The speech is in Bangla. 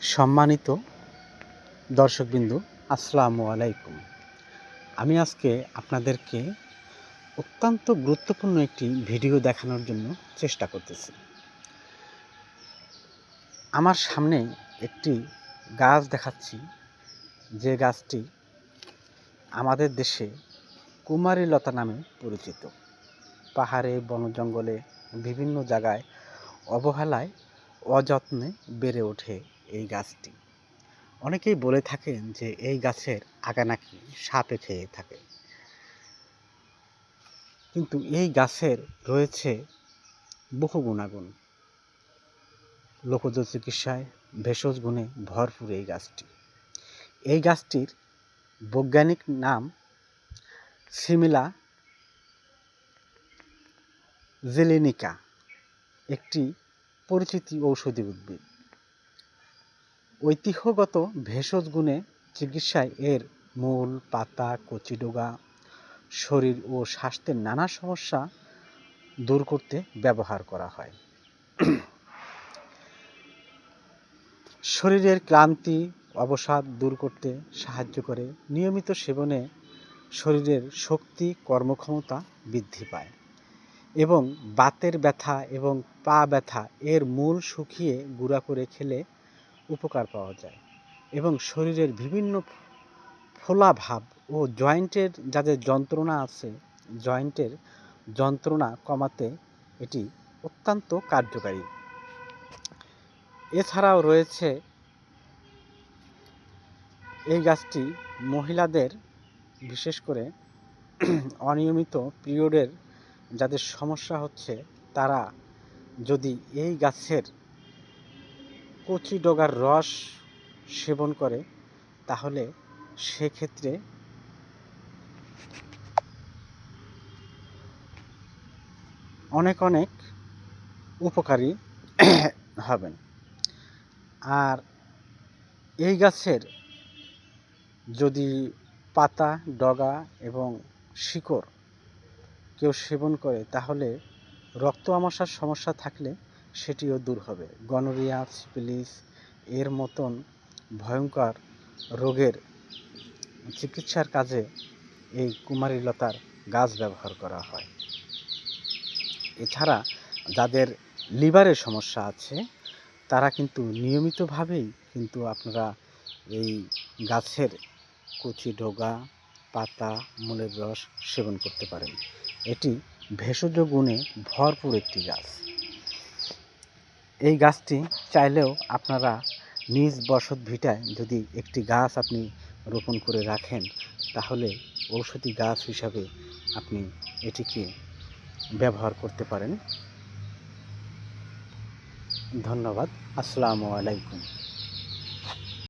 সম্মানিত দর্শকবৃন্দ, আসসালামু আলাইকুম। আমি আজকে আপনাদেরকে অত্যন্ত গুরুত্বপূর্ণ একটি ভিডিও দেখানোর জন্য চেষ্টা করতেছি। আমার সামনে একটি গাছ দেখাচ্ছি, যে গাছটি আমাদের দেশে কুমারী লতা নামে পরিচিত। পাহাড়ে, বন জঙ্গলে, বিভিন্ন জায়গায় অবহেলায় অযত্নে বেড়ে ওঠে এই গাছটি। অনেকেই বলে থাকেন যে এই গাছের আগা নাকি সাপে খেয়ে থাকে, কিন্তু এই গাছের রয়েছে বহু গুণাগুণ। লোকজ চিকিৎসায় ভেষজ গুণে ভরপুর এই গাছটি। এই গাছটির বৈজ্ঞানিক নাম সিমিলা জেলেনিকা, একটি পরিচিত ঔষধি উদ্ভিদ। ঐতিহ্যগত ভেষজ গুণে চিকিৎসায় এর মূল, পাতা, কচি ডগা শরীর ও স্বাস্থ্যের নানা সমস্যা দূর করতে ব্যবহার করা হয়। শরীরের ক্লান্তি, অবসাদ দূর করতে সাহায্য করে। নিয়মিত সেবনে শরীরের শক্তি, কর্মক্ষমতা বৃদ্ধি পায় এবং বাতের ব্যথা এবং পা ব্যথা এর মূল শুকিয়ে গুঁড়া করে খেলে উপকার পাওয়া যায় এবং শরীরের বিভিন্ন ফোলা ভাব ও জয়েন্টের যাদের যন্ত্রণা আছে, জয়েন্টের যন্ত্রণা কমাতে এটি অত্যন্ত কার্যকারী। এছাড়াও রয়েছে এই গাছটি মহিলাদের, বিশেষ করে অনিয়মিত পিরিয়ডের যাদের সমস্যা হচ্ছে, তারা যদি এই গাছের কচি ডগার রস সেবন করে তাহলে সেক্ষেত্রে অনেক উপকারী হবেন। আর এই গাছের যদি পাতা, ডগা এবং শিকড় কেউ সেবন করে তাহলে রক্ত আমাশার সমস্যা থাকলে সেটিও দূর হবে। গনোরিয়া, সিফিলিস এর মতন ভয়ঙ্কর রোগের চিকিৎসার কাজে এই কুমারী লতার গাছ ব্যবহার করা হয়। এছাড়া যাদের লিভারের সমস্যা আছে তারা কিন্তু নিয়মিতভাবেই কিন্তু আপনারা এই গাছের কচি ডগা, পাতা, মূলের রস সেবন করতে পারেন। এটি ভেষজ গুণে ভরপুর একটি গাছ। এই গাছটি চাইলেও আপনারা নিজ বসত ভিটায় যদি একটি গাছ আপনি রোপণ করে রাখেন তাহলে ঔষধি গাছ হিসাবে আপনি এটিকে ব্যবহার করতে পারেন। ধন্যবাদ। আসসালামু আলাইকুম।